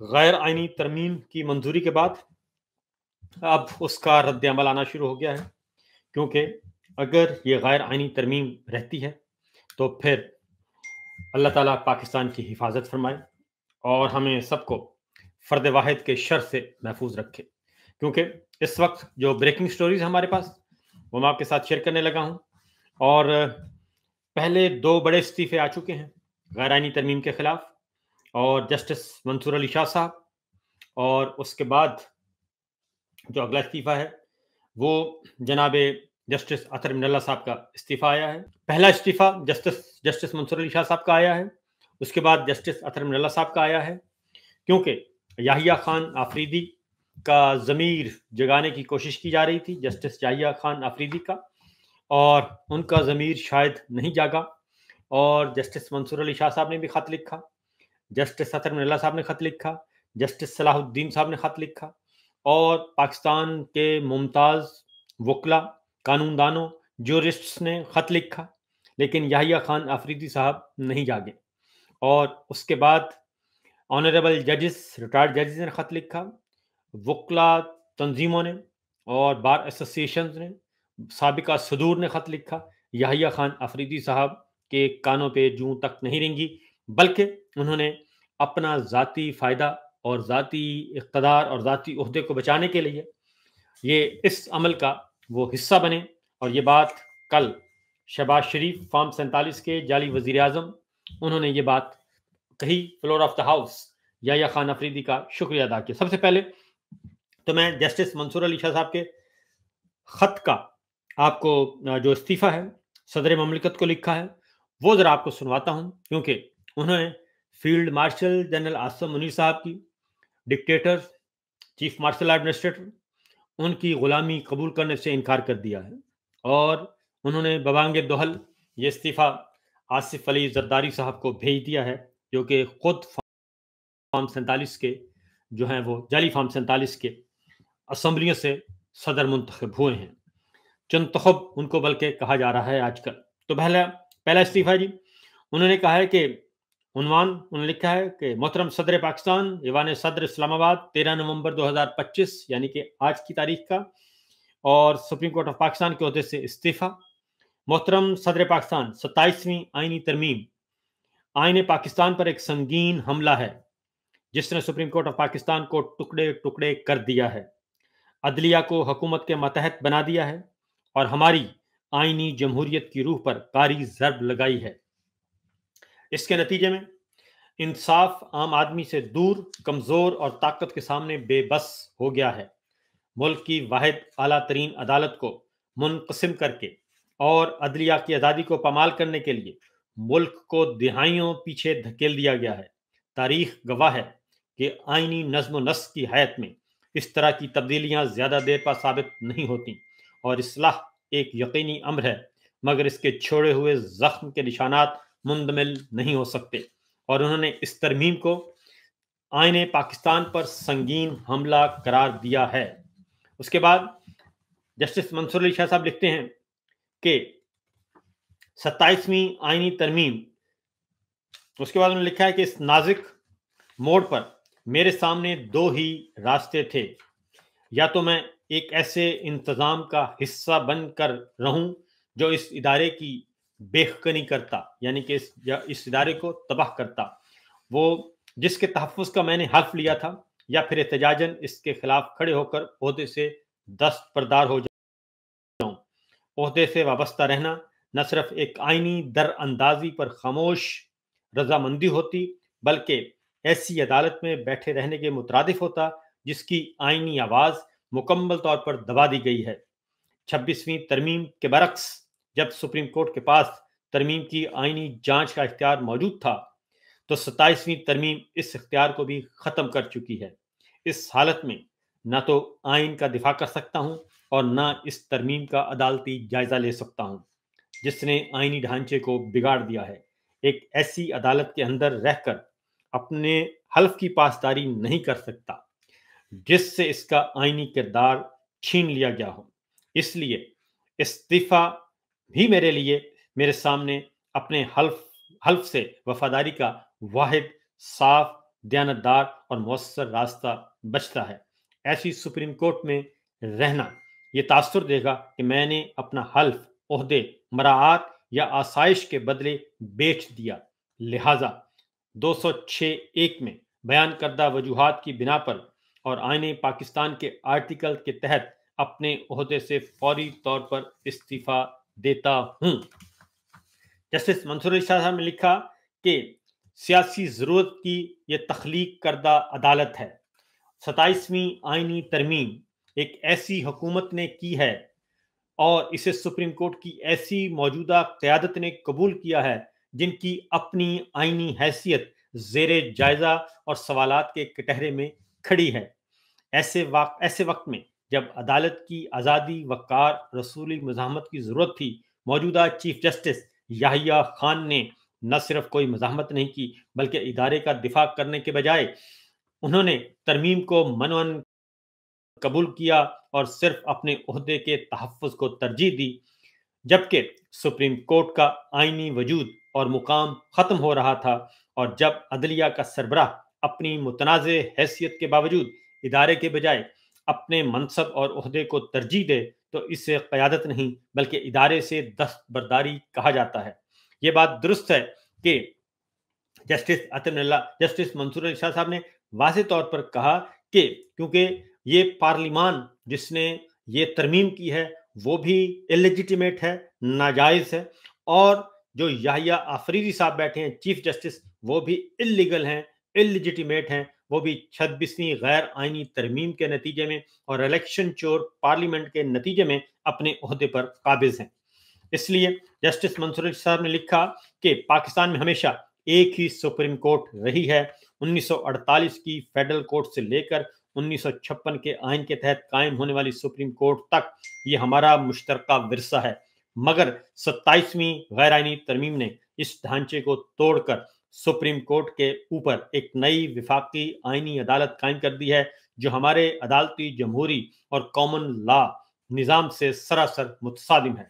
غیر آئینی ترمیم کی منظوری کے بعد اب اس کا رد عمل آنا شروع ہو گیا ہے، کیونکہ اگر یہ غیر آئینی ترمیم رہتی ہے تو پھر اللہ تعالیٰ پاکستان کی حفاظت فرمائے اور ہمیں سب کو فرد واحد کے شر سے محفوظ رکھے، کیونکہ اس وقت جو بریکنگ سٹوریز ہمارے پاس وہ میں آپ کے ساتھ شیئر کرنے لگا ہوں، اور پہلے 2 بڑے استعفے آ چکے ہیں غیر آئینی ترمیم کے خلاف، اور جسٹس منصور علی شاہ صاحب، اور اس کے بعد جو اگلا استعفیٰ ہے وہ جناب جسٹس اطہر من اللہ صاحب کا استعفیٰ آیا ہے۔ پہلا استعفیٰ جسٹس منصور علی شاہ صاحب کا آیا ہے، اس کے بعد جسٹس اطہر من اللہ صاحب کا آیا ہے، کیونکہ یحییٰ خان آفریدی کا ضمیر جگانے کی کوشش کی جا رہی تھی، جسٹس یحییٰ خان آفریدی کا، اور ان کا ضمیر شاید نہیں جاگا، اور جسٹس منصور علی شاہ صاحب نے بھی خط لکھا، جسٹس اطہر من اللہ صاحب نے خط لکھا، جسٹس صلاح الدین صاحب نے خط لکھا، اور پاکستان کے ممتاز وکلا، قانون دانوں، جورسٹس نے خط لکھا، لیکن یحییٰ خان آفریدی صاحب نہیں جاگے، اور اس کے بعد آنریبل ججز، ریٹائرڈ ججز نے خط لکھا، وکلا تنظیموں نے اور بار ایسوسیشنز نے، سابقہ صدور نے خط لکھا، یحییٰ خان آفریدی صاحب کے کانوں پہ جوں تک نہیں رنگی، بلکہ انہوں نے اپنا ذاتی فائدہ اور ذاتی اقتدار اور ذاتی عہدے کو بچانے کے لیے یہ اس عمل کا وہ حصہ بنے، اور یہ بات کل شہباز شریف فارم 47 کے جعلی وزیر اعظم، انہوں نے یہ بات کہی floor of the house, Yahya Khan Afridi کا شکریہ ادا کیا۔ سب سے پہلے تو میں جسٹس منصور علی شاہ صاحب کے خط کا آپ کو جو استعفیٰ ہے صدر مملکت کو لکھا ہے وہ ذرا آپ کو سنواتا ہوں، کیونکہ انہوں نے field marshal general Asim Munir صاحب کی ڈکٹیٹر، چیف مارشل ایڈمنسٹریٹر، ان کی غلامی قبول کرنے سے انکار کر دیا ہے، اور انہوں نے ببانگ دوحل یہ استعفیٰ آصف علی زرداری صاحب کو بھیج دیا ہے، جو کہ خود فارم 47 کے جو ہیں وہ جعلی فارم 47 کے اسمبلیوں سے صدر منتخب ہوئے ہیں، چنتخب ان کو بلکہ کہا جا رہا ہے آج کل۔ تو پہلا استعفیٰ جی، انہوں نے کہا ہے کہ عنوان انہوں نے لکھا ہے کہ محترم صدر پاکستان، ایوان صدر اسلام آباد 13 نومبر 2025 یعنی کہ آج کی تاریخ کا، اور سپریم کورٹ آف پاکستان کے عہدے سے استعفیٰ۔ محترم صدر پاکستان، 27ویں آئینی ترمیم آئین پاکستان پر ایک سنگین حملہ ہے جس نے سپریم کورٹ آف پاکستان کو ٹکڑے ٹکڑے کر دیا ہے، عدلیہ کو حکومت کے ماتحت بنا دیا ہے، اور ہماری آئینی جمہوریت کی روح پر کاری ضرب لگائی ہے۔ اس کے نتیجے میں انصاف عام آدمی سے دور، کمزور اور طاقت کے سامنے بے بس ہو گیا ہے۔ ملک کی واحد اعلیٰ ترین عدالت کو منقسم کر کے اور عدلیہ کی آزادی کو پامال کرنے کے لیے ملک کو دہائیوں پیچھے دھکیل دیا گیا ہے۔ تاریخ گواہ ہے کہ آئینی نظم و نسق کی حیات میں اس طرح کی تبدیلیاں زیادہ دیر پا ثابت نہیں ہوتی، اور اصلاح ایک یقینی امر ہے، مگر اس کے چھوڑے ہوئے زخم کے نشانات مندمل نہیں ہو سکتے، اور انہوں نے اس ترمیم کو آئین پاکستان پر سنگین حملہ قرار دیا ہے۔ اس کے بعد جسٹس منصور علی شاہ صاحب لکھتے ہیں کہ 27ویں آئینی ترمیم، اس کے بعد انہوں نے لکھا ہے کہ اس نازک موڑ پر میرے سامنے 2 ہی راستے تھے، یا تو میں ایک ایسے انتظام کا حصہ بن کر رہوں جو اس ادارے کی بےخکنی کرتا، یعنی کہ اس ادارے کو تباہ کرتا، وہ جس کے تحفظ کا میں نے حلف لیا تھا، یا پھر احتجاجاً اس کے خلاف کھڑے ہو کر عہدے سے دستبردار ہو جاؤں۔ عہدے سے وابستہ رہنا نہ صرف ایک آئینی در اندازی پر خاموش رضامندی ہوتی، بلکہ ایسی عدالت میں بیٹھے رہنے کے مترادف ہوتا جس کی آئینی آواز مکمل طور پر دبا دی گئی ہے۔ 26ویں ترمیم کے برعکس جب سپریم کورٹ کے پاس ترمیم کی آئینی جانچ کا اختیار موجود تھا تو 27ویں ترمیم اس اختیار کو بھی ختم کر چکی ہے۔ اس حالت میں نہ تو آئین کا دفاع کر سکتا ہوں اور نہ اس ترمیم کا عدالتی جائزہ لے سکتا ہوں جس نے آئینی ڈھانچے کو بگاڑ دیا ہے۔ ایک ایسی عدالت کے اندر رہ کر اپنے حلف کی پاسداری نہیں کر سکتا جس سے اس کا آئینی کردار چھین لیا گیا ہو۔ اس لیے استعفیٰ بھی میرے لیے میرے سامنے اپنے حلف سے وفاداری کا واحد صاف دیانتدار اور مؤثر راستہ بچتا ہے۔ ایسی سپریم کورٹ میں رہنا یہ تاثر دے گا کہ میں نے اپنا حلف، عہدے، مراعات یا آسائش کے بدلے بیچ دیا، لہٰذا 206(1) میں بیان کردہ وجوہات کی بنا پر اور آئین پاکستان کے آرٹیکل کے تحت اپنے عہدے سے فوری طور پر استعفیٰ دیتا ہوں۔ جسٹس منصور علی شاہ صاحب نے لکھا کہ سیاسی ضرورت کی یہ تخلیق کردہ عدالت ہے۔ 27ویں آئینی ترمیم ایک ایسی حکومت نے کی ہے اور اسے سپریم کورٹ کی ایسی موجودہ قیادت نے قبول کیا ہے جن کی اپنی آئینی حیثیت زیر جائزہ اور سوالات کے کٹہرے میں کھڑی ہے۔ ایسے وقت میں جب عدالت کی آزادی، وقار، رسولی مزاحمت کی ضرورت تھی، موجودہ چیف جسٹس یحییٰ خان نے نہ صرف کوئی مزاحمت نہیں کی بلکہ ادارے کا دفاع کرنے کے بجائے انہوں نے ترمیم کو منوان قبول کیا اور صرف اپنے عہدے کے تحفظ کو ترجیح دی۔ جبکہ سپریم کورٹ کا آئینی وجود اور مقام ختم ہو رہا تھا اور جب عدلیہ کا سربراہ اپنی متنازع حیثیت کے باوجود ادارے کے بجائے اپنے منصب اور عہدے کو ترجیح دے تو اسے قیادت نہیں بلکہ ادارے سے دستبرداری کہا جاتا ہے۔ یہ بات درست ہے کہ جسٹس منصور علی شاہ صاحب نے واضح طور پر کہا کہ کیونکہ یہ پارلیمان جس نے یہ ترمیم کی ہے وہ بھی اللیجیٹیمیٹ ہے، ناجائز ہے، اور جو یحییٰ آفریدی صاحب بیٹھے ہیں چیف جسٹس وہ بھی اللیگل ہیں، اللیجیٹیمیٹ ہیں، وہ بھی 26ویں غیر آئینی ترمیم کے نتیجے میں اور الیکشن چور پارلیمنٹ کے نتیجے میں اپنے عہدے پر قابض ہیں۔ اس لیے جسٹس منصور علی صاحب نے لکھا کہ پاکستان میں ہمیشہ ایک ہی سپریم کورٹ رہی ہے۔ 1948 کی فیڈرل کورٹ سے لے کر 1956 کے آئین کے تحت قائم ہونے والی سپریم کورٹ تک یہ ہمارا مشترکہ ورثہ ہے، مگر 27ویں غیر آئینی ترمیم نے اس ڈھانچے کو توڑ کر سپریم کورٹ کے اوپر ایک نئی وفاقی آئینی عدالت قائم کر دی ہے جو ہمارے عدالتی، جمہوری اور کامن لا نظام سے سراسر متصادم ہے۔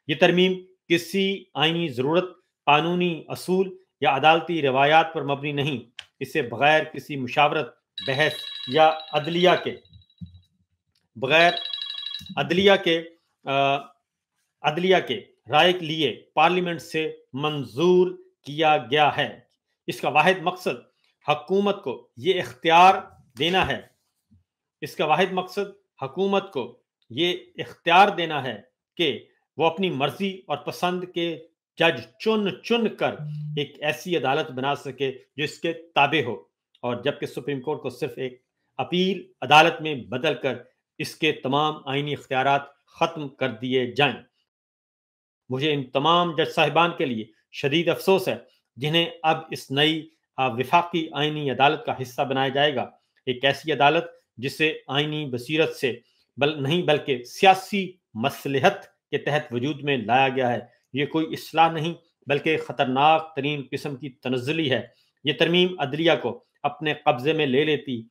یہ ترمیم کسی آئینی ضرورت، قانونی اصول یا عدالتی روایات پر مبنی نہیں، اسے بغیر کسی مشاورت، بحث یا عدلیہ کے رائے کے لیے پارلیمنٹ سے منظور کیا گیا ہے۔ اس کا واحد مقصد حکومت کو یہ اختیار دینا ہے کہ وہ اپنی مرضی اور پسند کے جج چن کر ایک ایسی عدالت بنا سکے جو اس کے تابع ہو، اور جبکہ سپریم کورٹ کو صرف ایک اپیل عدالت میں بدل کر اس کے تمام آئینی اختیارات ختم کر دیے جائیں۔ مجھے ان تمام جج صاحبان کے لیے شدید افسوس ہے جنہیں اب اس نئی وفاقی آئینی عدالت کا حصہ بنایا جائے گا، ایک ایسی عدالت جسے آئینی بصیرت سے نہیں بلکہ سیاسی مصلحت کے تحت وجود میں لایا گیا ہے۔ یہ کوئی اصلاح نہیں بلکہ خطرناک ترین قسم کی تنزلی ہے۔ یہ ترمیم عدلیہ کو اپنے قبضے میں لے لیتی،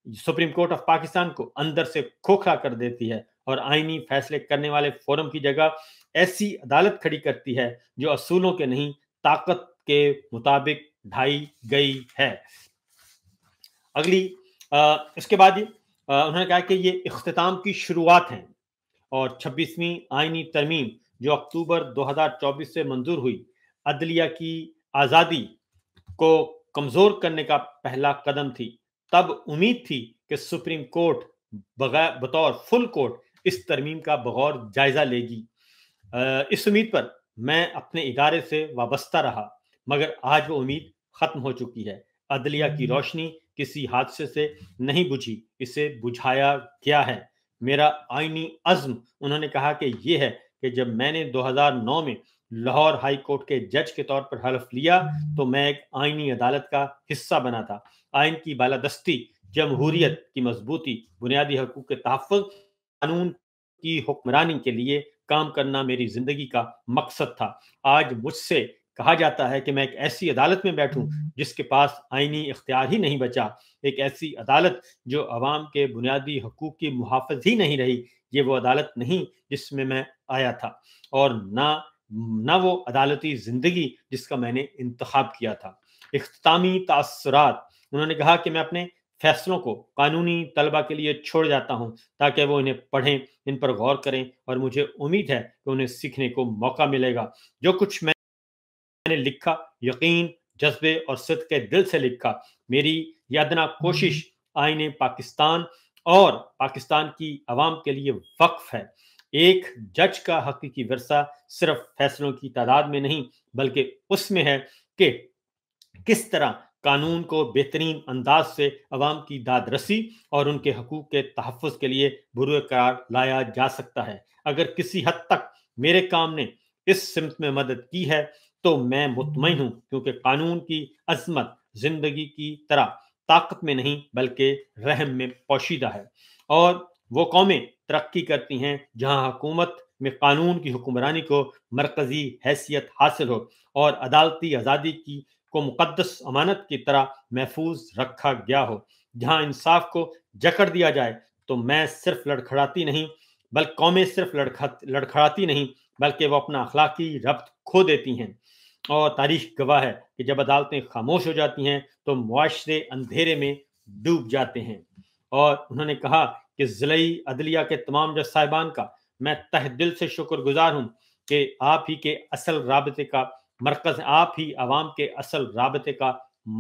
سپریم کورٹ آف پاکستان کو اندر سے کھوکھلا کر دیتی ہے اور آئینی فیصلے کرنے والے فورم کی جگہ ایسی عدالت کھڑی کرتی ہے جو اصولوں کے نہیں طاقت کے مطابق ڈھائی گئی ہے۔ اس کے بعد انہوں نے کہا کہ یہ اختتام کی شروعات ہیں اور 26ویں آئینی ترمیم جو اکتوبر 2024 سے منظور ہوئی، عدلیہ کی آزادی کو کمزور کرنے کا پہلا قدم تھی۔ تب امید تھی کہ سپریم کورٹ بطور فل کورٹ اس ترمیم کا بغور جائزہ لے گی۔ اس امید پر میں اپنے ادارے سے وابستہ رہا، مگر آج وہ امید ختم ہو چکی ہے۔ عدلیہ کی روشنی کسی حادثے سے نہیں بجھی، اسے بجھایا گیا ہے۔ میرا آئینی عزم، انہوں نے کہا، کہ یہ ہے کہ جب میں نے 2009 میں لاہور ہائی کورٹ کے جج کے طور پر حلف لیا تو میں ایک آئینی عدالت کا حصہ بنا تھا۔ آئین کی بالادستی، جمہوریت کی مضبوطی، بنیادی حقوق کے تحفظ، قانون کی حکمرانی کے لیے کام کرنا میری زندگی کا مقصد تھا۔ آج مجھ سے کہا جاتا ہے کہ میں ایک ایسی عدالت میں بیٹھوں جس کے پاس آئینی اختیار ہی نہیں بچا، ایک ایسی عدالت جو عوام کے بنیادی حقوق کی محافظ ہی نہیں رہی۔ یہ وہ عدالت نہیں جس میں آیا تھا، اور نہ وہ عدالتی زندگی جس کا میں نے انتخاب کیا تھا۔ اختتامی تاثرات: انہوں نے کہا کہ میں اپنے فیصلوں کو قانونی طلبہ کے لیے چھوڑ جاتا ہوں تاکہ وہ انہیں پڑھیں، ان پر غور کریں، اور مجھے امید ہے کہ انہیں سیکھنے کو موقع ملے گا۔ جو کچھ میں نے لکھا یقین، جذبے اور صدق دل سے لکھا۔ میری یہ ادنا کوشش آئین پاکستان اور پاکستان کی عوام کے لیے وقف ہے۔ ایک جج کا حقیقی ورثہ صرف فیصلوں کی تعداد میں نہیں بلکہ اس میں ہے کہ کس طرح قانون کو بہترین انداز سے عوام کی داد رسی اور ان کے حقوق کے تحفظ کے لیے بروئے قرار لایا جا سکتا ہے۔ اگر کسی حد تک میرے کام نے اس سمت میں مدد کی ہے تو میں مطمئن ہوں، کیونکہ قانون کی عظمت زندگی کی طرح طاقت میں نہیں بلکہ رحم میں پوشیدہ ہے، اور وہ قومیں ترقی کرتی ہیں جہاں حکومت میں قانون کی حکمرانی کو مرکزی حیثیت حاصل ہو اور عدالتی آزادی کی کو مقدس امانت کی طرح محفوظ رکھا گیا ہو۔ جہاں انصاف کو جکڑ دیا جائے تو میں صرف لڑکھڑاتی نہیں بلکہ قومیں صرف لڑکھڑاتی نہیں بلکہ وہ اپنا اخلاقی ربط کھو دیتی ہیں، اور تاریخ گواہ ہے کہ جب عدالتیں خاموش ہو جاتی ہیں تو معاشرے اندھیرے میں ڈوب جاتے ہیں۔ اور انہوں نے کہا کہ ضلعی عدلیہ کے تمام جج صاحبان کا میں تہ دل سے شکر گزار ہوں کہ آپ ہی کے اصل رابطے کا مرکز ہیں، آپ ہی عوام کے اصل رابطے کا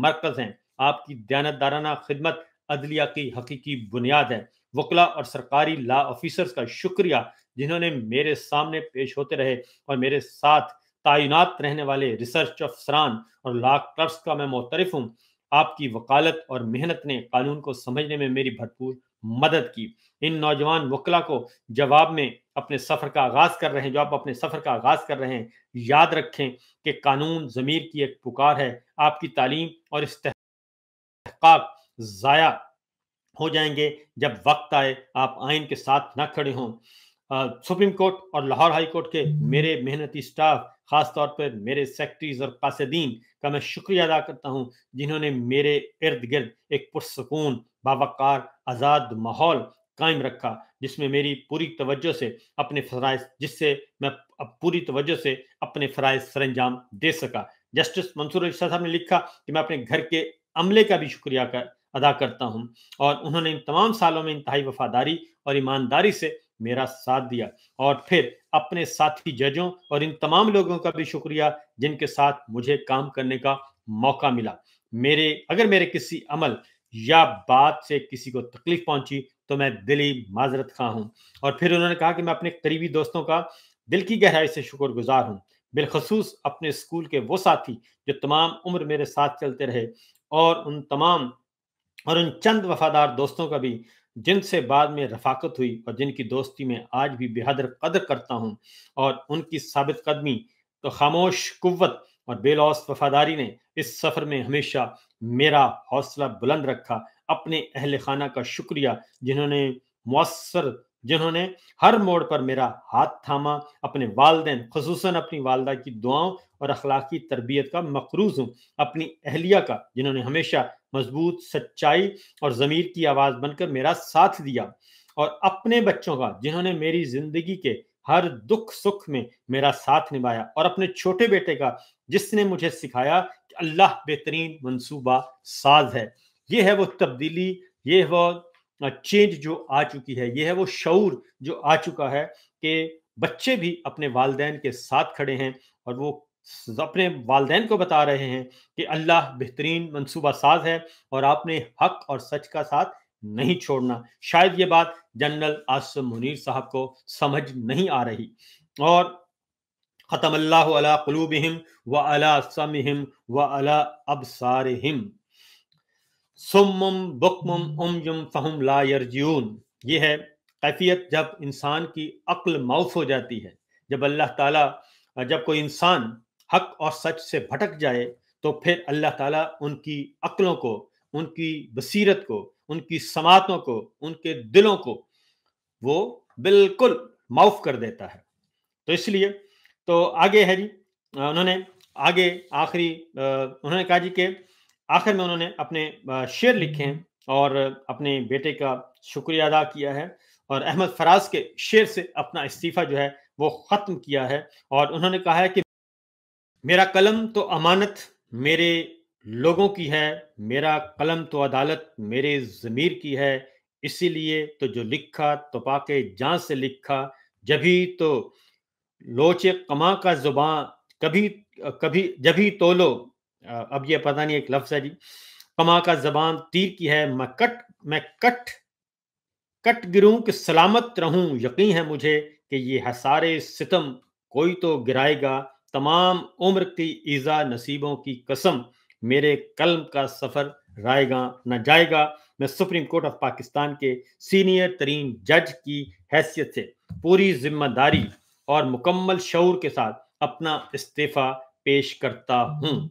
مرکز ہیں۔ آپ کی دیانتدارانہ خدمت عدلیہ کی حقیقی بنیاد ہے۔ وکلا اور سرکاری لا آفیسرز کا شکریہ جنہوں نے میرے سامنے پیش ہوتے رہے، اور میرے ساتھ تعینات رہنے والے ریسرچ افسران اور لا کلرکس کا میں معترف ہوں۔ آپ کی وکالت اور محنت نے قانون کو سمجھنے میں میری بھرپور مدد کی۔ ان نوجوان وکلا کو جواب میں اپنے سفر کا آغاز کر رہے ہیں، جو آپ اپنے سفر کا آغاز کر رہے ہیں، یاد رکھیں کہ قانون ضمیر کی ایک پکار ہے۔ آپ کی تعلیم اور استحقاق ضائع ہو جائیں گے جب وقت آئے آپ آئین کے ساتھ نہ کھڑے ہوں۔ سپریم کورٹ اور لاہور ہائی کورٹ کے میرے محنتی سٹاف، خاص طور پر میرے سیکرٹریز اور قاصدین کا میں شکریہ ادا کرتا ہوں، جنہوں نے میرے ارد گرد ایک پرسکون، باوقار، آزاد ماحول قائم رکھا جس میں میری پوری توجہ سے اپنے فرائض سر انجام دے سکا۔ جسٹس منصور علی صاحب نے لکھا کہ میں اپنے گھر کے عملے کا بھی شکریہ ادا کرتا ہوں، اور انہوں نے ان تمام سالوں میں انتہائی وفاداری اور ایمانداری سے میرا ساتھ دیا۔ اور پھر اپنے ساتھی ججوں اور ان تمام لوگوں کا بھی شکریہ جن کے ساتھ مجھے کام کرنے کا موقع ملا۔ اگر میرے کسی عمل یا بات سے کسی کو تکلیف پہنچی تو میں دلی معذرت خواہ ہوں۔ اور پھر انہوں نے کہا کہ میں اپنے قریبی دوستوں کا دل کی گہرائی سے شکر گزار ہوں، بالخصوص اپنے اسکول کے وہ ساتھی جو تمام عمر میرے ساتھ چلتے رہے، اور ان چند وفادار دوستوں کا بھی جن سے بعد میں رفاقت ہوئی اور جن کی دوستی میں آج بھی بے حد قدر کرتا ہوں، اور ان کی ثابت قدمی تو خاموش قوت اور بے لوث وفاداری نے اس سفر میں ہمیشہ میرا حوصلہ بلند رکھا۔ اپنے اہل خانہ کا شکریہ جنہوں نے ہر موڑ پر میرا ہاتھ تھاما، اپنے والدین خصوصاً اپنی والدہ کی دعاؤں اور اخلاقی تربیت کا مقروض ہوں، اپنی اہلیہ کا جنہوں نے ہمیشہ مضبوط، سچائی اور ضمیر کی آواز بن کر میرا ساتھ دیا، اور اپنے بچوں کا جنہوں نے میری زندگی کے ہر دکھ سکھ میں میرا ساتھ نبھایا، اور اپنے چھوٹے بیٹے کا جس نے مجھے سکھایا کہ اللہ بہترین منصوبہ ساز ہے۔ یہ ہے وہ تبدیلی، یہ ہے وہ چینج جو آ چکی ہے، یہ ہے وہ شعور جو آ چکا ہے کہ بچے بھی اپنے والدین کے ساتھ کھڑے ہیں، اور وہ اپنے والدین کو بتا رہے ہیں کہ اللہ بہترین منصوبہ ساز ہے اور آپ نے حق اور سچ کا ساتھ نہیں چھوڑنا۔ شاید یہ بات جنرل عاصم منیر صاحب کو سمجھ نہیں آ رہی۔ اور ختم اللہ علی قلوبہم وعلی سمعہم وعلی ابصارہم صم بکم عمی فہم لا یرجعون۔ یہ ہے کیفیت جب انسان کی عقل معاف ہو جاتی ہے۔ جب کوئی انسان حق اور سچ سے بھٹک جائے تو پھر اللہ تعالیٰ ان کی عقلوں کو، ان کی بصیرت کو، ان کی سماعتوں کو، ان کے دلوں کو وہ بالکل معاف کر دیتا ہے۔ تو اس لیے تو آگے ہے جی، انہوں نے کہا جی کہ آخر میں انہوں نے اپنے شعر لکھے ہیں اور اپنے بیٹے کا شکریہ ادا کیا ہے، اور احمد فراز کے شعر سے اپنا استعفیٰ جو ہے وہ ختم کیا ہے، اور انہوں نے کہا ہے کہ میرا قلم تو امانت میرے لوگوں کی ہے، میرا قلم تو عدالت میرے ضمیر کی ہے، اسی لیے تو جو لکھا تو پاکے جان سے لکھا، جبھی تو لوچ کما کا زباں کبھی کبھی جبھی تولو، اب یہ پتہ نہیں ایک لفظ ہے جی، کما کا زبان تیر کی ہے، میں کٹ کٹ گروں کہ سلامت رہوں، یقین ہے مجھے کہ یہ حصارِ ستم کوئی تو گرائے گا، تمام عمر کی ایذا نصیبوں کی قسم، میرے قلم کا سفر رائے گا نہ جائے گا۔ میں سپریم کورٹ آف پاکستان کے سینئر ترین جج کی حیثیت سے پوری ذمہ داری اور مکمل شعور کے ساتھ اپنا استعفیٰ پیش کرتا ہوں۔